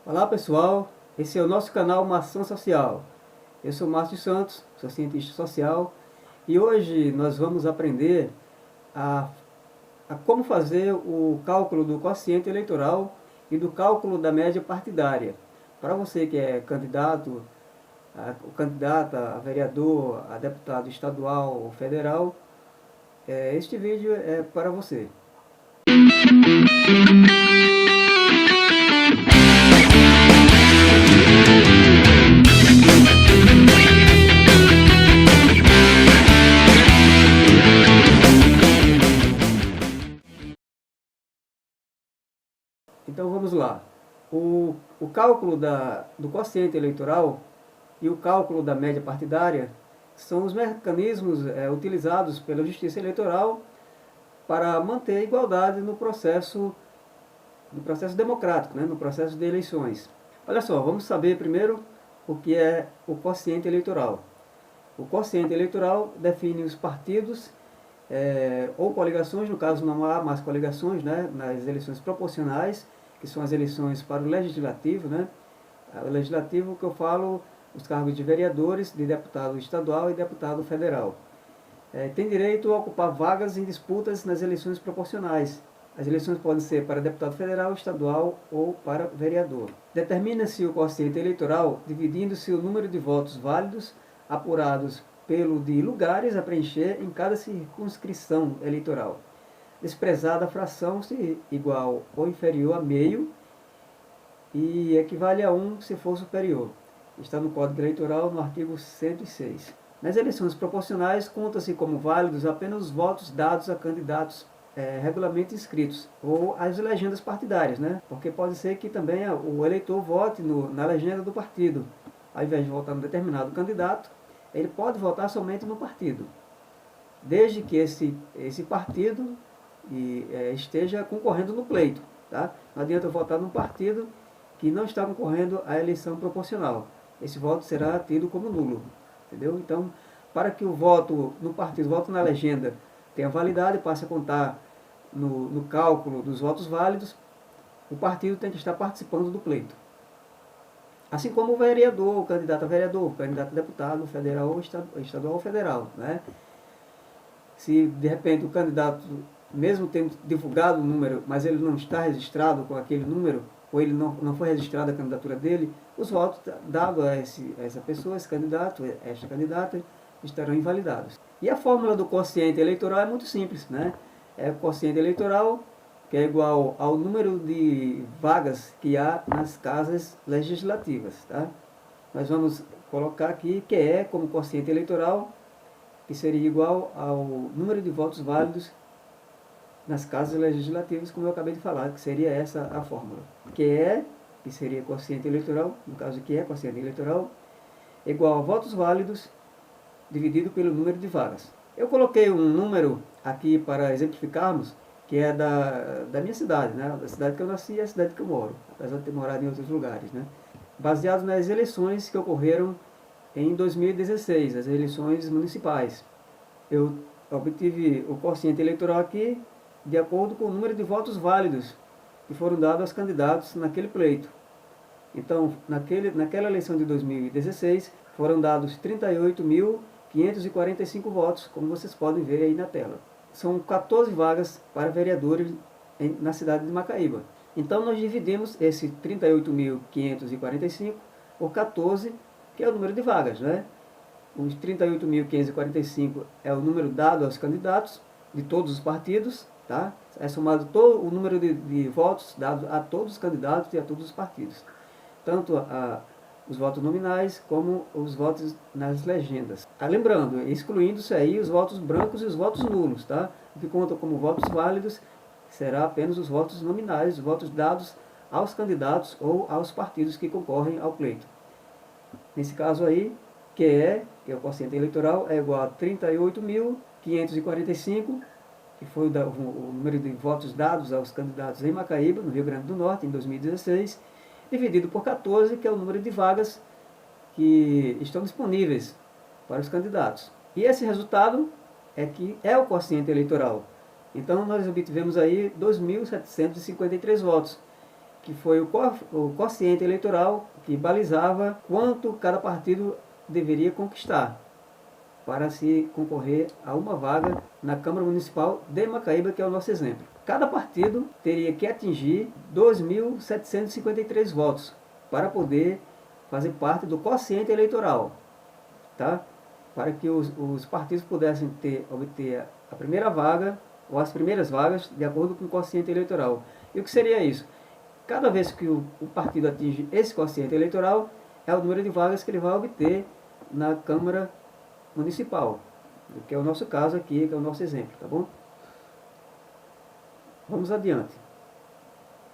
Olá pessoal, esse é o nosso canal Uma Ação Social. Eu sou Márcio Santos, sou cientista social e hoje nós vamos aprender a, a como fazer o cálculo do quociente eleitoral e do cálculo da média partidária. Para você que é candidato, candidata a vereador, a deputado estadual ou federal, este vídeo é para você. Então vamos lá. O cálculo do quociente eleitoral e o cálculo da média partidária são os mecanismos utilizados pela Justiça Eleitoral para manter a igualdade no processo democrático, né, no processo de eleições. Olha só, vamos saber primeiro o que é o quociente eleitoral. O quociente eleitoral define os partidos ou coligações, no caso não há mais coligações, né, nas eleições proporcionais, que são as eleições para o legislativo, né? O legislativo que eu falo, os cargos de vereadores, de deputado estadual e deputado federal. Tem direito a ocupar vagas em disputas nas eleições proporcionais. As eleições podem ser para deputado federal, estadual ou para vereador. Determina-se o quociente eleitoral dividindo-se o número de votos válidos apurados pelo de lugares a preencher em cada circunscrição eleitoral, desprezada a fração se igual ou inferior a meio e equivale a 1 se for superior. Está no Código Eleitoral, no artigo 106. Nas eleições proporcionais, conta-se como válidos apenas os votos dados a candidatos regularmente inscritos, ou as legendas partidárias, né? Porque pode ser que também o eleitor vote na legenda do partido. Ao invés de votar no determinado candidato, ele pode votar somente no partido, desde que esse partido esteja concorrendo no pleito. Tá? Não adianta votar num partido que não está concorrendo à eleição proporcional. Esse voto será tido como nulo. Entendeu? Então, para que o voto no partido, o voto na legenda, tenha validade, passe a contar no cálculo dos votos válidos, o partido tem que estar participando do pleito. Assim como o vereador, o candidato a deputado federal ou estadual ou federal. Né? Se de repente o candidato, mesmo tendo divulgado o número, mas ele não está registrado com aquele número, ou ele não foi registrada a candidatura dele, os votos dados a essa pessoa, esse candidato, esta candidata, estarão invalidados. E a fórmula do quociente eleitoral é muito simples, né? É o quociente eleitoral, que é igual ao número de vagas que há nas casas legislativas. Tá? Nós vamos colocar aqui QE como quociente eleitoral, que seria igual ao número de votos válidos nas casas legislativas, como eu acabei de falar, que seria essa a fórmula. QE, que seria quociente eleitoral, no caso que é quociente eleitoral, igual a votos válidos dividido pelo número de vagas. Eu coloquei um número aqui para exemplificarmos, que é da minha cidade, né? Da cidade que eu nasci e a cidade que eu moro, apesar de ter morado em outros lugares, né? Baseado nas eleições que ocorreram em 2016, as eleições municipais. Eu obtive o quociente eleitoral aqui de acordo com o número de votos válidos que foram dados aos candidatos naquele pleito. Então, naquela eleição de 2016, foram dados 38.545 votos, como vocês podem ver aí na tela. São 14 vagas para vereadores na cidade de Macaíba. Então, nós dividimos esse 38.545 por 14, que é o número de vagas, né? Os 38.545 é o número dado aos candidatos de todos os partidos, tá? É somado todo o número de votos dados a todos os candidatos e a todos os partidos, tanto os votos nominais como os votos nas legendas. Lembrando, excluindo-se aí os votos brancos e os votos nulos, tá? O que conta como votos válidos será apenas os votos nominais, os votos dados aos candidatos ou aos partidos que concorrem ao pleito. Nesse caso aí, que é o quociente eleitoral, é igual a 38.545, que foi o número de votos dados aos candidatos em Macaíba, no Rio Grande do Norte, em 2016, dividido por 14, que é o número de vagas que estão disponíveis para os candidatos. E esse resultado é o quociente eleitoral. Então nós obtivemos aí 2.753 votos. que foi o quociente eleitoral que balizava quanto cada partido deveria conquistar para se concorrer a uma vaga na Câmara Municipal de Macaíba, que é o nosso exemplo. Cada partido teria que atingir 2.753 votos para poder fazer parte do quociente eleitoral, tá? Para que os partidos pudessem obter a primeira vaga ou as primeiras vagas de acordo com o quociente eleitoral. E o que seria isso? Cada vez que o partido atinge esse quociente eleitoral, é o número de vagas que ele vai obter na Câmara Municipal, que é o nosso caso aqui, que é o nosso exemplo, tá bom? Vamos adiante.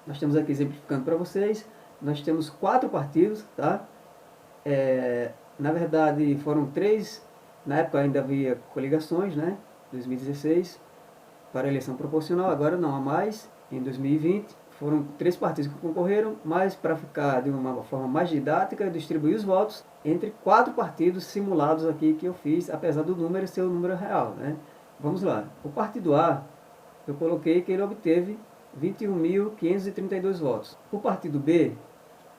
Nós estamos aqui exemplificando para vocês, nós temos 4 partidos, tá? Na verdade foram 3, na época ainda havia coligações, né? 2016, para a eleição proporcional, agora não há mais, em 2020. Foram 3 partidos que concorreram, mas para ficar de uma forma mais didática, eu distribuí os votos entre 4 partidos simulados aqui que eu fiz, apesar do número ser o número real, né? Vamos lá. O partido A, eu coloquei que ele obteve 21.532 votos. O partido B,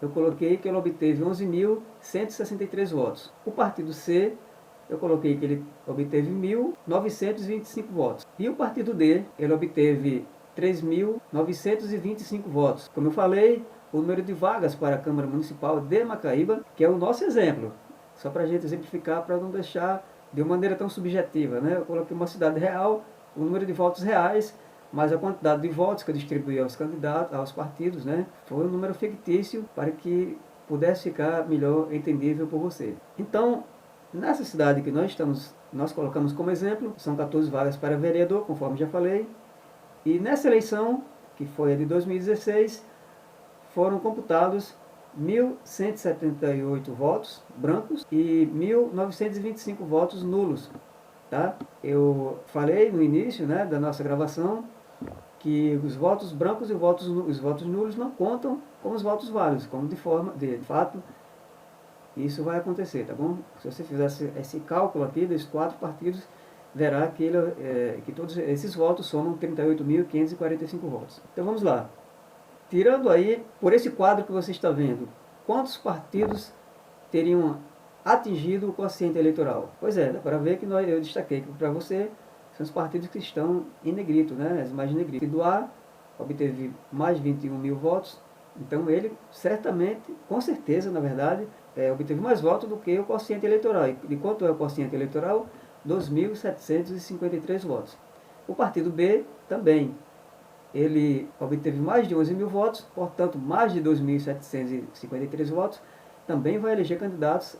eu coloquei que ele obteve 11.163 votos. O partido C, eu coloquei que ele obteve 1.925 votos. E o partido D, ele obteve 3.925 votos. Como eu falei, o número de vagas para a Câmara Municipal de Macaíba, que é o nosso exemplo. Só para a gente exemplificar, para não deixar de uma maneira tão subjetiva, né? Eu coloquei uma cidade real, o número de votos reais, mas a quantidade de votos que eu distribuí aos candidatos, aos partidos, né? Foi um número fictício para que pudesse ficar melhor entendível por você. Então, nessa cidade que nós colocamos como exemplo, são 14 vagas para vereador, conforme já falei. E nessa eleição, que foi a de 2016, foram computados 1.178 votos brancos e 1.925 votos nulos. Tá? Eu falei no início, né, da nossa gravação que os votos brancos e os votos nulos não contam como os votos válidos, como de fato isso vai acontecer, tá bom? Se você fizesse esse cálculo aqui dos 4 partidos, verá que todos esses votos somam 38.545 votos. Então vamos lá. Tirando aí, por esse quadro que você está vendo, quantos partidos teriam atingido o quociente eleitoral? Pois é, dá para ver que eu destaquei para você, são os partidos que estão em negrito, né? As imagens negrito. O partido A obteve mais de 21 mil votos, então ele certamente, com certeza, na verdade, obteve mais votos do que o quociente eleitoral. E quanto é o quociente eleitoral? 2.753 votos. O partido B também, ele obteve mais de 11 mil votos, portanto mais de 2.753 votos, também vai eleger candidatos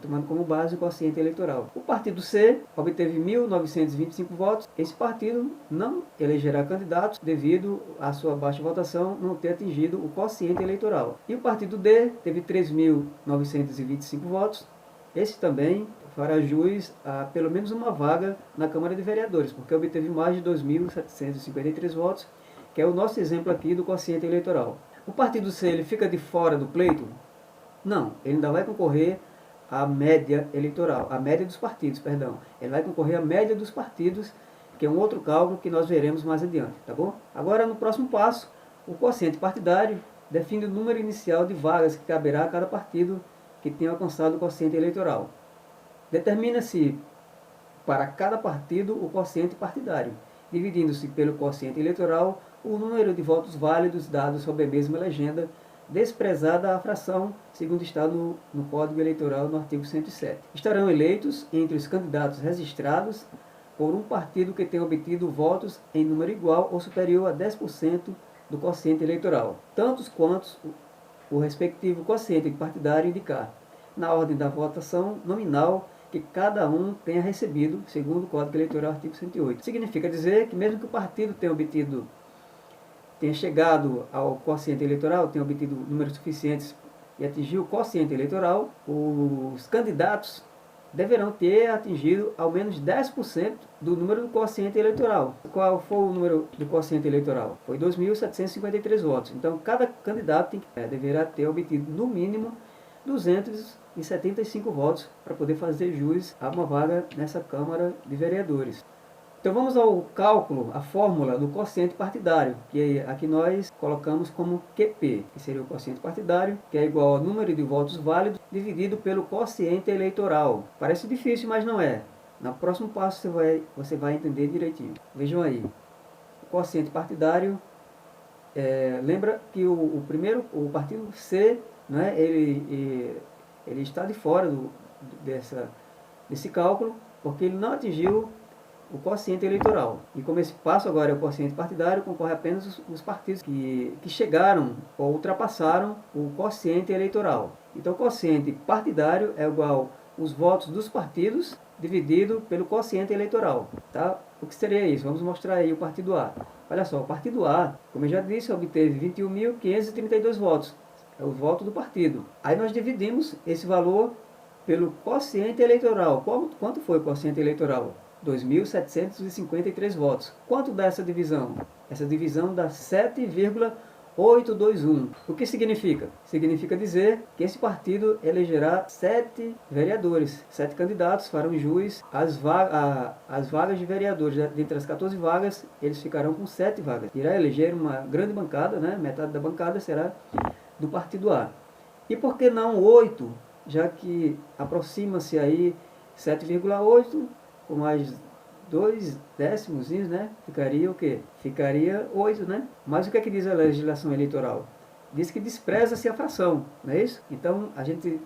tomando como base o quociente eleitoral. O partido C obteve 1.925 votos. Esse partido não elegerá candidatos devido à sua baixa votação não ter atingido o quociente eleitoral. E o partido D teve 3.925 votos. Esse também fará jus a pelo menos uma vaga na Câmara de Vereadores, porque obteve mais de 2.753 votos, que é o nosso exemplo aqui do quociente eleitoral. O partido C ele fica de fora do pleito? Não, ele ainda vai concorrer à média eleitoral, à média dos partidos, perdão. Ele vai concorrer à média dos partidos, que é um outro cálculo que nós veremos mais adiante, tá bom? Agora, no próximo passo, o quociente partidário define o número inicial de vagas que caberá a cada partido que tenha alcançado o quociente eleitoral. Determina-se para cada partido o quociente partidário, dividindo-se pelo quociente eleitoral o número de votos válidos dados sob a mesma legenda, desprezada a fração, segundo está no Código Eleitoral, no artigo 107. Estarão eleitos entre os candidatos registrados por um partido que tenha obtido votos em número igual ou superior a 10% do quociente eleitoral, tantos quantos o respectivo quociente partidário indicar, na ordem da votação nominal que cada um tenha recebido, segundo o Código Eleitoral, artigo 108. Significa dizer que mesmo que o partido tenha chegado ao quociente eleitoral, tenha obtido números suficientes e atingiu o quociente eleitoral, os candidatos deverão ter atingido ao menos 10% do número do quociente eleitoral. Qual foi o número do quociente eleitoral? Foi 2.753 votos. Então, cada candidato deverá ter obtido, no mínimo, 275 votos para poder fazer jus a uma vaga nessa Câmara de Vereadores. Então vamos ao cálculo, a fórmula do quociente partidário, que aqui nós colocamos como QP, que seria o quociente partidário, que é igual ao número de votos válidos dividido pelo quociente eleitoral. Parece difícil, mas não é. No próximo passo você vai entender direitinho. Vejam aí, o quociente partidário, lembra que o partido C, né, ele está de fora desse cálculo, porque ele não atingiu o quociente eleitoral. E como esse passo agora é o quociente partidário, concorre apenas os partidos que chegaram ou ultrapassaram o quociente eleitoral. Então o quociente partidário é igual os votos dos partidos dividido pelo quociente eleitoral. Tá? O que seria isso? Vamos mostrar aí o partido A. Olha só, o partido A, como eu já disse, obteve 21.532 votos. É o voto do partido. Aí nós dividimos esse valor pelo quociente eleitoral. Quanto foi o quociente eleitoral? 2.753 votos. Quanto dá essa divisão? Essa divisão dá 7,821. O que significa? Significa dizer que esse partido elegerá 7 vereadores. 7 candidatos farão jus às vagas de vereadores. Dentre as 14 vagas, eles ficarão com 7 vagas. Irá eleger uma grande bancada, né? Metade da bancada será do partido A. E por que não 8? Já que aproxima-se aí 7,8 com mais 2 décimos, né? Ficaria o quê? Ficaria 8, né? Mas o que é que diz a legislação eleitoral? Diz que despreza-se a fração, não é isso? Então a gente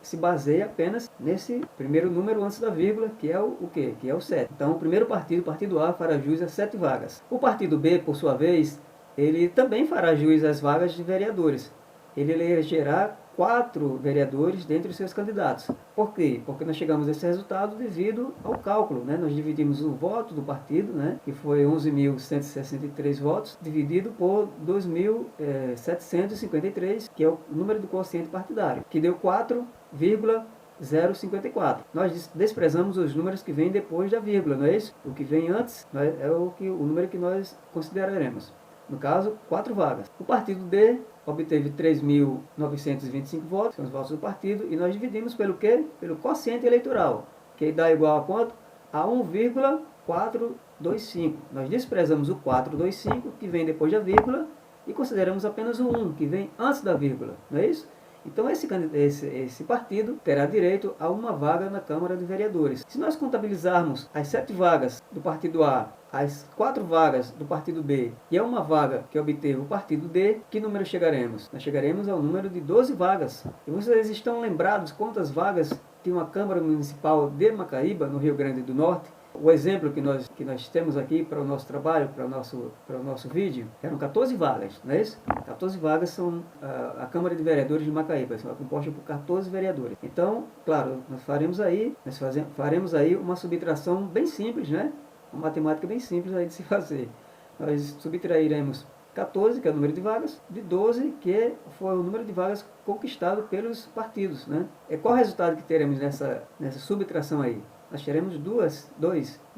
se baseia apenas nesse primeiro número antes da vírgula, que é o quê? Que é o 7. Então o primeiro partido, o partido A, fará jus a 7 vagas. O partido B, por sua vez, ele também fará jus às vagas de vereadores. Ele elegerá 4 vereadores dentre os seus candidatos. Por quê? Porque nós chegamos a esse resultado devido ao cálculo, né? Nós dividimos o voto do partido, né? Que foi 11.163 votos, dividido por 2.753, que é o número do quociente partidário, que deu 4,054. Nós desprezamos os números que vêm depois da vírgula, não é isso? O que vem antes é o número que nós consideraremos. No caso, 4 vagas. O partido D obteve 3.925 votos, são os votos do partido, e nós dividimos pelo quê? Pelo quociente eleitoral, que dá igual a quanto? A 1,425. Nós desprezamos o 425, que vem depois da vírgula, e consideramos apenas o 1, que vem antes da vírgula, não é isso? Então esse partido terá direito a uma vaga na Câmara de Vereadores. Se nós contabilizarmos as 7 vagas do partido A, as 4 vagas do partido B e a uma vaga que obteve o partido D, que número chegaremos? Nós chegaremos ao número de 12 vagas. E vocês estão lembrados quantas vagas tinha uma Câmara Municipal de Macaíba, no Rio Grande do Norte? O exemplo que nós temos aqui para o nosso trabalho, para o nosso vídeo, eram 14 vagas, não é isso? 14 vagas são a Câmara de Vereadores de Macaíba, é composta por 14 vereadores. Então, claro, nós faremos aí uma subtração bem simples, né? Uma matemática bem simples aí de se fazer. Nós subtrairemos 14, que é o número de vagas, de 12, que foi o número de vagas conquistado pelos partidos, né? Qual o resultado que teremos nessa subtração aí? Nós teremos 2.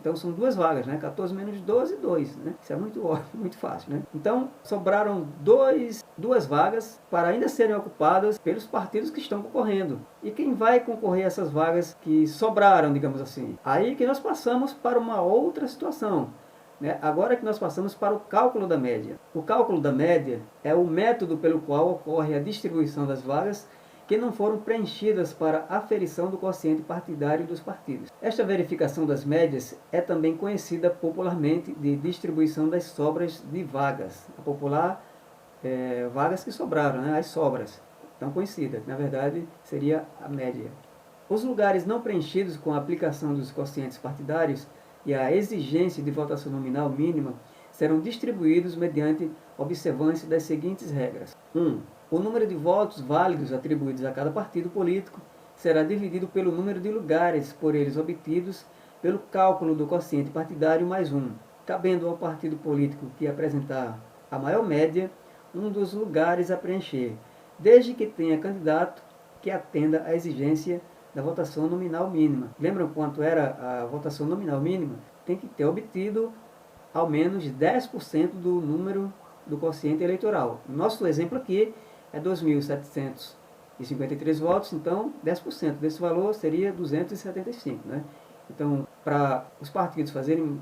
Então são 2 vagas, né? 14 menos 12, 2, né? Isso é muito óbvio, muito fácil, né? Então sobraram 2 vagas para ainda serem ocupadas pelos partidos que estão concorrendo. E quem vai concorrer a essas vagas que sobraram, digamos assim? Aí que nós passamos para uma outra situação, né? Agora que nós passamos para o cálculo da média. O cálculo da média é o método pelo qual ocorre a distribuição das vagas que não foram preenchidas para aferição do quociente partidário dos partidos. Esta verificação das médias é também conhecida popularmente de distribuição das sobras de vagas. A popular, vagas que sobraram, né? As sobras, tão conhecidas. Na verdade, seria a média. Os lugares não preenchidos com a aplicação dos quocientes partidários e a exigência de votação nominal mínima serão distribuídos mediante observância das seguintes regras. 1. O número de votos válidos atribuídos a cada partido político será dividido pelo número de lugares por eles obtidos pelo cálculo do quociente partidário mais 1, cabendo ao partido político que apresentar a maior média um dos lugares a preencher, desde que tenha candidato que atenda à exigência da votação nominal mínima. Lembram quanto era a votação nominal mínima? Tem que ter obtido ao menos 10% do número do quociente eleitoral. Nosso exemplo aqui é 2.753 votos, então 10% desse valor seria 275, né? Então, para os partidos fazerem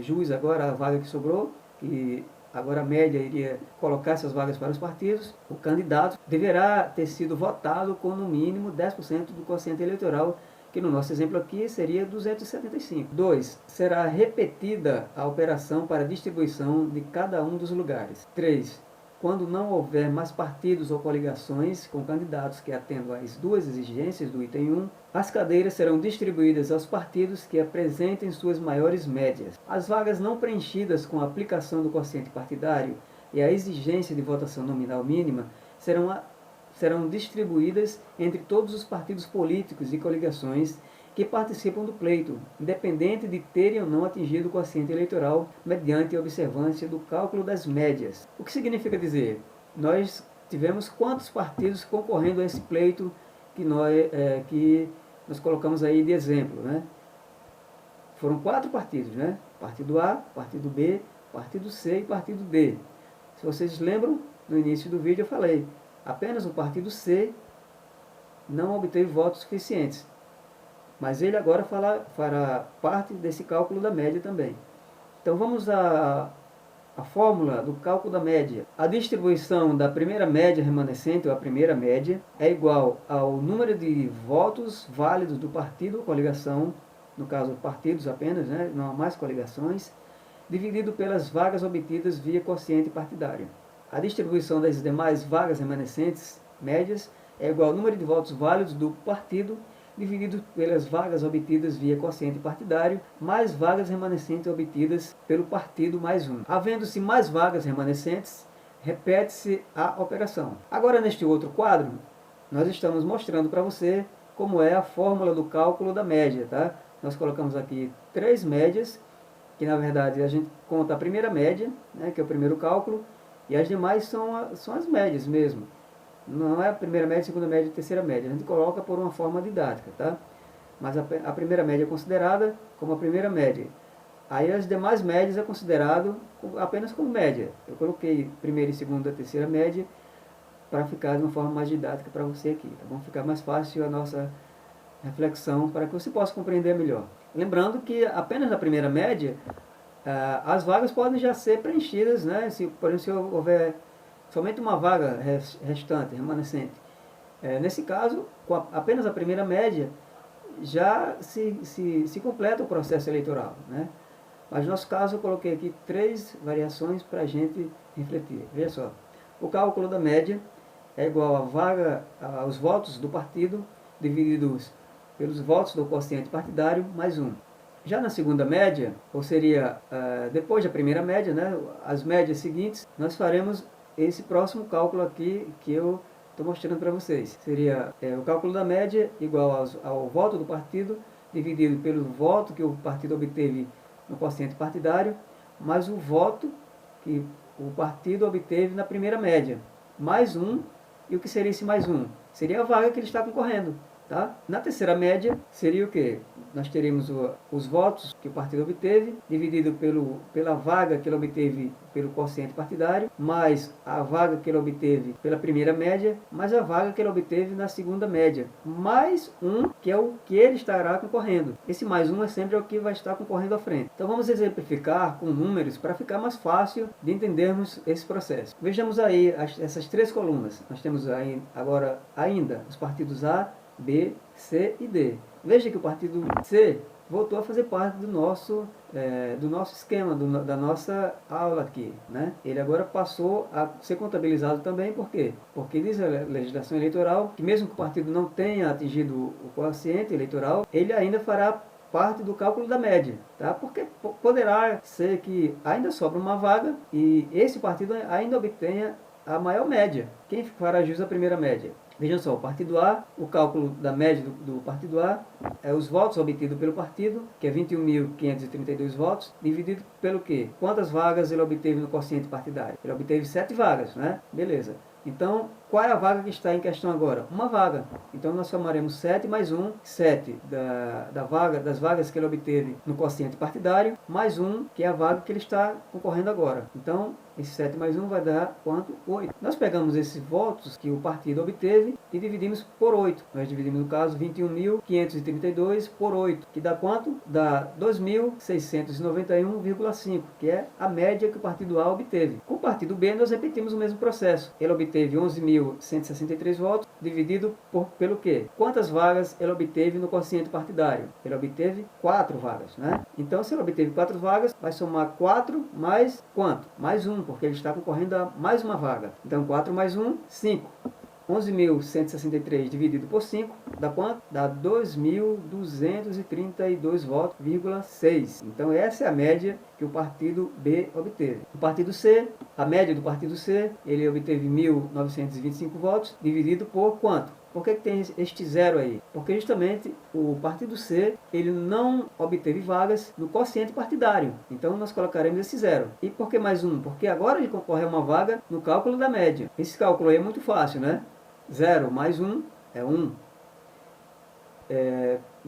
jus agora à vaga que sobrou, que agora a média iria colocar essas vagas para os partidos, o candidato deverá ter sido votado com no mínimo 10% do quociente eleitoral, que no nosso exemplo aqui seria 275. 2. Será repetida a operação para distribuição de cada um dos lugares. 3. Quando não houver mais partidos ou coligações com candidatos que atendam às duas exigências do item 1, as cadeiras serão distribuídas aos partidos que apresentem suas maiores médias. As vagas não preenchidas com a aplicação do quociente partidário e a exigência de votação nominal mínima serão distribuídas entre todos os partidos políticos e coligações que participam do pleito, independente de terem ou não atingido o quociente eleitoral mediante a observância do cálculo das médias. O que significa dizer? Nós tivemos quantos partidos concorrendo a esse pleito que nós colocamos aí de exemplo, né? Foram 4 partidos, né? Partido A, Partido B, Partido C e Partido D. Se vocês lembram, no início do vídeo eu falei, apenas o Partido C não obteve votos suficientes. Mas ele agora fará parte desse cálculo da média também. Então vamos à fórmula do cálculo da média. A distribuição da primeira média remanescente, ou a primeira média, é igual ao número de votos válidos do partido ou coligação, no caso partidos apenas, né, não há mais coligações, dividido pelas vagas obtidas via quociente partidário. A distribuição das demais vagas remanescentes médias é igual ao número de votos válidos do partido dividido pelas vagas obtidas via quociente partidário, mais vagas remanescentes obtidas pelo partido mais 1. Havendo-se mais vagas remanescentes, repete-se a operação. Agora, neste outro quadro, nós estamos mostrando para você como é a fórmula do cálculo da média. Tá? Nós colocamos aqui 3 médias, que na verdade a gente conta a primeira média, né, que é o primeiro cálculo, e as demais são as médias mesmo. Não é a primeira média, segunda média e terceira média. A gente coloca por uma forma didática, tá? Mas a primeira média é considerada como a primeira média. Aí as demais médias é considerado apenas como média. Eu coloquei primeira e segunda, terceira média para ficar de uma forma mais didática para você aqui, tá bom? Ficar mais fácil a nossa reflexão para que você possa compreender melhor. Lembrando que apenas na primeira média as vagas podem já ser preenchidas, né? Por exemplo, se houver somente uma vaga restante, remanescente. Nesse caso, com apenas a primeira média, já se completa o processo eleitoral, né? Mas no nosso caso eu coloquei aqui 3 variações para a gente refletir. Veja só, o cálculo da média é igual aos votos do partido divididos pelos votos do quociente partidário mais 1. Já na segunda média, ou seria depois da primeira média, né, as médias seguintes, nós faremos esse próximo cálculo aqui que eu estou mostrando para vocês. Seria o cálculo da média igual ao voto do partido dividido pelo voto que o partido obteve no quociente partidário, mais o voto que o partido obteve na primeira média, mais 1. E o que seria esse mais 1? Seria a vaga que ele está concorrendo. Tá? Na terceira média, seria o quê? Nós teríamos os votos que o partido obteve, dividido pela vaga que ele obteve pelo quociente partidário, mais a vaga que ele obteve pela primeira média, mais a vaga que ele obteve na segunda média, mais 1, que é o que ele estará concorrendo. Esse mais 1 é sempre o que vai estar concorrendo à frente. Então vamos exemplificar com números para ficar mais fácil de entendermos esse processo. Vejamos aí essas 3 colunas. Nós temos aí agora ainda os partidos A, B, C e D. Veja que o partido C voltou a fazer parte do nosso esquema, da nossa aula aqui, né? Ele agora passou a ser contabilizado também, por quê? Porque diz a legislação eleitoral que mesmo que o partido não tenha atingido o quociente eleitoral, ele ainda fará parte do cálculo da média, tá? Porque poderá ser que ainda sobra uma vaga e esse partido ainda obtenha a maior média. Quem fará jus à primeira média? Vejam só, o partido A, o cálculo da média do partido A é os votos obtidos pelo partido, que é 21.532 votos, dividido pelo quê? Quantas vagas ele obteve no quociente partidário? Ele obteve 7 vagas, né? Beleza. Então, qual é a vaga que está em questão agora? Uma vaga. Então nós somaremos 7 mais 1, 7 das vagas que ele obteve no quociente partidário, mais 1, que é a vaga que ele está concorrendo agora. Então, esse 7 mais 1 vai dar quanto? 8. Nós pegamos esses votos que o partido obteve e dividimos por 8. Nós dividimos, no caso, 21.532 por 8, que dá quanto? Dá 2.691,5, que é a média que o partido A obteve. Com o partido B, nós repetimos o mesmo processo. Ele obteve 11.163 votos, dividido pelo quê? Quantas vagas ele obteve no quociente partidário? Ele obteve 4 vagas, né? Então, se ele obteve 4 vagas, vai somar 4 mais quanto? Mais 1, porque ele está concorrendo a mais uma vaga. Então, 4 mais 1, 5. 11.163 dividido por 5, dá quanto? Dá 2.232 votos, 6. Então, essa é a média que o partido B obteve. O partido C, a média do partido C, ele obteve 1.925 votos, dividido por quanto? Por que tem este zero aí? Porque justamente o partido C, ele não obteve vagas no quociente partidário. Então nós colocaremos esse zero. E por que mais 1? Porque agora ele concorre a uma vaga no cálculo da média. Esse cálculo aí é muito fácil, né? 0 mais 1 é 1.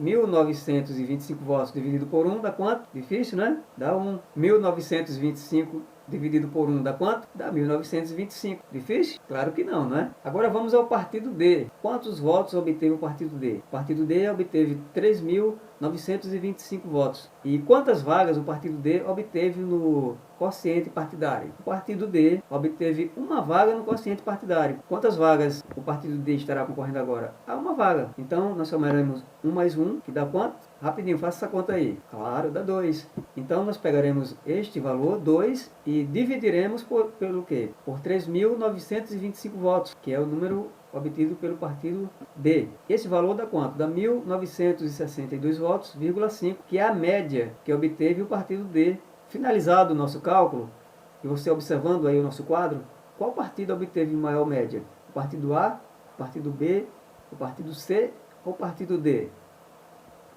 1.925 votos dividido por 1 dá quanto? Difícil, né? Dá 1. 1.925 dividido por 1 dá quanto? Dá 1.925. Difícil? Claro que não, né? Agora vamos ao partido D. Quantos votos obteve o partido D? O partido D obteve 3.925 votos. E quantas vagas o partido D obteve no quociente partidário? O partido D obteve uma vaga no quociente partidário. Quantas vagas o partido D estará concorrendo agora? A uma vaga. Então, nós somaremos 1 mais 1, que dá quanto? Rapidinho, faça essa conta aí. Claro, dá 2. Então, nós pegaremos este valor, 2, e dividiremos pelo quê? Por 3.925 votos, que é o número obtido pelo partido D. Esse valor dá quanto? Dá 1.962 votos, 5, que é a média que obteve o partido D. Finalizado o nosso cálculo, e você observando aí o nosso quadro, qual partido obteve maior média? O partido A, o partido B, o partido C ou o partido D?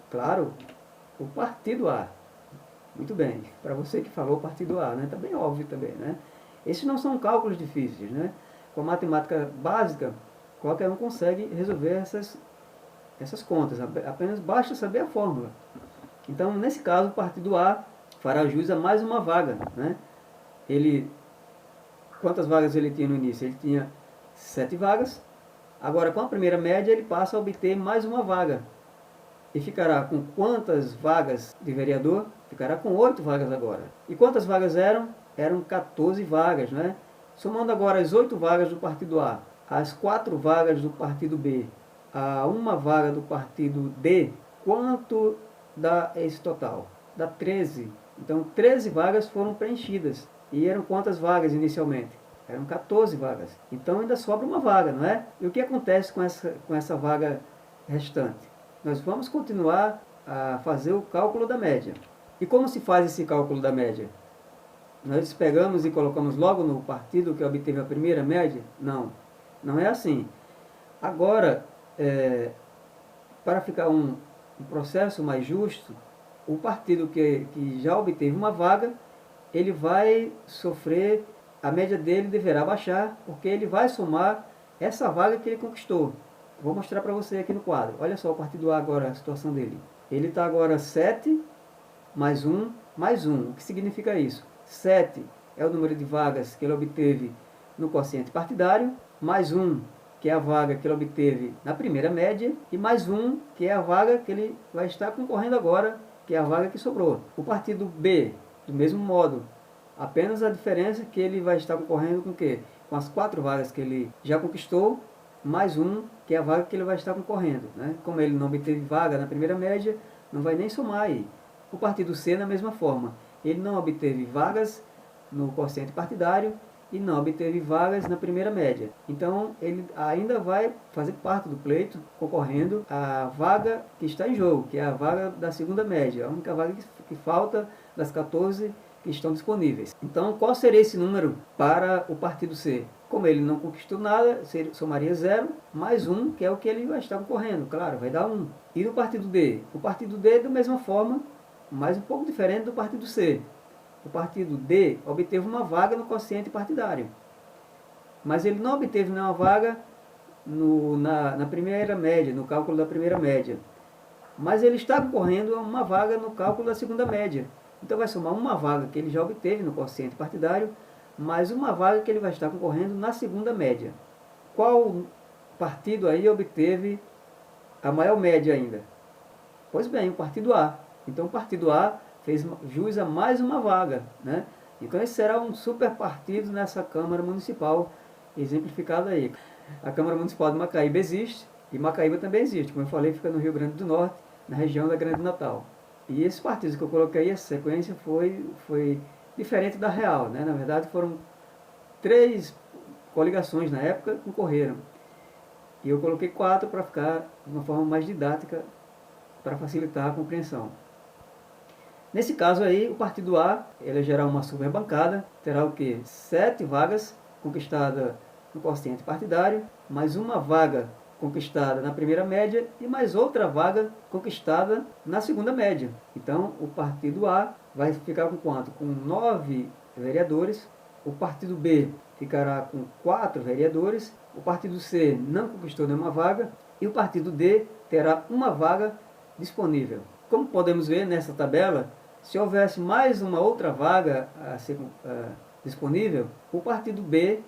Claro, o partido A. Muito bem, para você que falou o partido A, né? Tá bem óbvio também, né? Esses não são cálculos difíceis, né? Com a matemática básica, qualquer um consegue resolver essas contas, apenas basta saber a fórmula. Então, nesse caso, o partido A fará jus a mais uma vaga, né? Quantas vagas ele tinha no início? Ele tinha 7 vagas. Agora, com a primeira média, ele passa a obter mais uma vaga. E ficará com quantas vagas de vereador? Ficará com 8 vagas agora. E quantas vagas eram? Eram 14 vagas, né? Somando agora as 8 vagas do partido A, as 4 vagas do partido B, a uma vaga do partido D, quanto dá esse total? Dá 13. Então, 13 vagas foram preenchidas. E eram quantas vagas inicialmente? Eram 14 vagas. Então, ainda sobra uma vaga, não é? E o que acontece com essa vaga restante? Nós vamos continuar a fazer o cálculo da média. E como se faz esse cálculo da média? Nós pegamos e colocamos logo no partido que obteve a primeira média? Não, não é assim. Agora, para ficar um processo mais justo, o partido que já obteve uma vaga, ele vai sofrer, a média dele deverá baixar, porque ele vai somar essa vaga que ele conquistou. Vou mostrar para você aqui no quadro. Olha só o partido A agora, a situação dele. Ele está agora 7 mais 1 mais 1. O que significa isso? 7 é o número de vagas que ele obteve no quociente partidário, mais 1, que é a vaga que ele obteve na primeira média, e mais 1, que é a vaga que ele vai estar concorrendo agora, que é a vaga que sobrou. O partido B, do mesmo modo, apenas a diferença é que ele vai estar concorrendo com o quê? Com as 4 vagas que ele já conquistou, mais 1, que é a vaga que ele vai estar concorrendo, né? Como ele não obteve vaga na primeira média, não vai nem somar aí. O partido C, da mesma forma, ele não obteve vagas no quociente partidário e não obteve vagas na primeira média. Então, ele ainda vai fazer parte do pleito, concorrendo à vaga que está em jogo, que é a vaga da segunda média, a única vaga que falta das 14 que estão disponíveis. Então, qual seria esse número para o partido C? Como ele não conquistou nada, somaria 0, mais 1, que é o que ele vai estar concorrendo, claro, vai dar 1. E no partido D? O partido D, da mesma forma, mas um pouco diferente do partido C. O partido D obteve uma vaga no quociente partidário. mas ele não obteve nenhuma vaga na primeira média, no cálculo da primeira média. Mas ele está concorrendo a uma vaga no cálculo da segunda média. Então vai somar uma vaga que ele já obteve no quociente partidário, mais uma vaga que ele vai estar concorrendo na segunda média. Qual partido aí obteve a maior média ainda? Pois bem, o partido A. Então o partido A fez jus a mais uma vaga, né? Então esse será um super partido nessa Câmara Municipal, exemplificado aí. A Câmara Municipal de Macaíba existe, e Macaíba também existe, como eu falei, fica no Rio Grande do Norte, na região da Grande Natal. E esses partidos que eu coloquei, essa sequência foi diferente da real, né? Na verdade foram 3 coligações na época que concorreram. E eu coloquei 4 para ficar de uma forma mais didática, para facilitar a compreensão. Nesse caso aí, o partido A elegerá uma super bancada, terá o que? 7 vagas conquistadas no quociente partidário, mais uma vaga conquistada na primeira média e mais outra vaga conquistada na segunda média. Então, o partido A vai ficar com quanto? Com 9 vereadores. O partido B ficará com 4 vereadores. O partido C não conquistou nenhuma vaga. E o partido D terá uma vaga disponível. Como podemos ver nessa tabela, se houvesse mais uma outra vaga a ser disponível, o partido B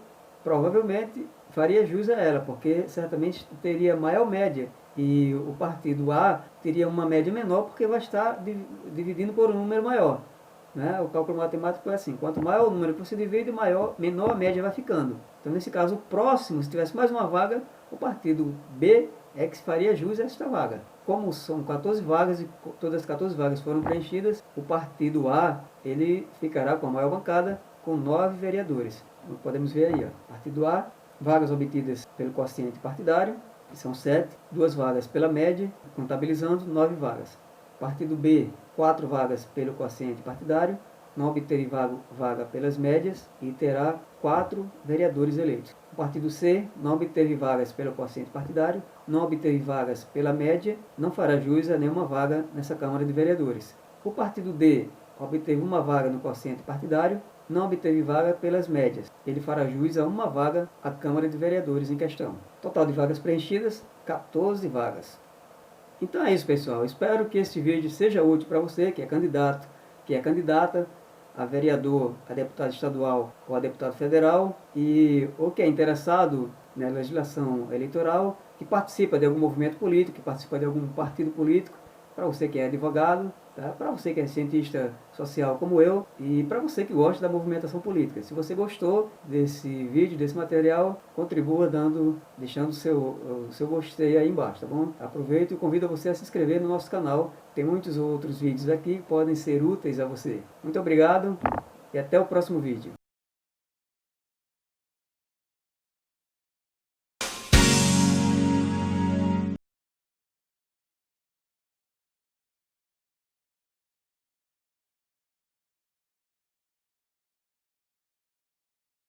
provavelmente faria jus a ela, porque certamente teria maior média, e o partido A teria uma média menor, porque vai estar dividindo por um número maior. Né? O cálculo matemático é assim, quanto maior o número que você divide, menor a média vai ficando. Então, nesse caso, o próximo, se tivesse mais uma vaga, o partido B é que faria jus a esta vaga. Como são 14 vagas e todas as 14 vagas foram preenchidas, o partido A ele ficará com a maior bancada, com 9 vereadores. Como podemos ver aí, ó, partido A, vagas obtidas pelo quociente partidário, que são 7, 2 vagas pela média, contabilizando 9 vagas. Partido B, 4 vagas pelo quociente partidário, não obteve vaga pelas médias e terá 4 vereadores eleitos. O partido C não obteve vagas pelo quociente partidário, não obteve vagas pela média, não fará jus a nenhuma vaga nessa Câmara de Vereadores. O partido D obteve uma vaga no quociente partidário, não obteve vaga pelas médias. Ele fará jus a uma vaga à Câmara de Vereadores em questão. Total de vagas preenchidas, 14 vagas. Então é isso, pessoal. Espero que este vídeo seja útil para você que é candidato, que é candidata a vereador, a deputado estadual ou a deputado federal, ou que é interessado na legislação eleitoral, que participa de algum movimento político, que participa de algum partido político, para você que é advogado, tá? Para você que é cientista social como eu, e para você que gosta da movimentação política. Se você gostou desse vídeo, desse material, contribua deixando o seu gostei aí embaixo, tá bom? Aproveito e convido você a se inscrever no nosso canal. Tem muitos outros vídeos aqui que podem ser úteis a você. Muito obrigado e até o próximo vídeo.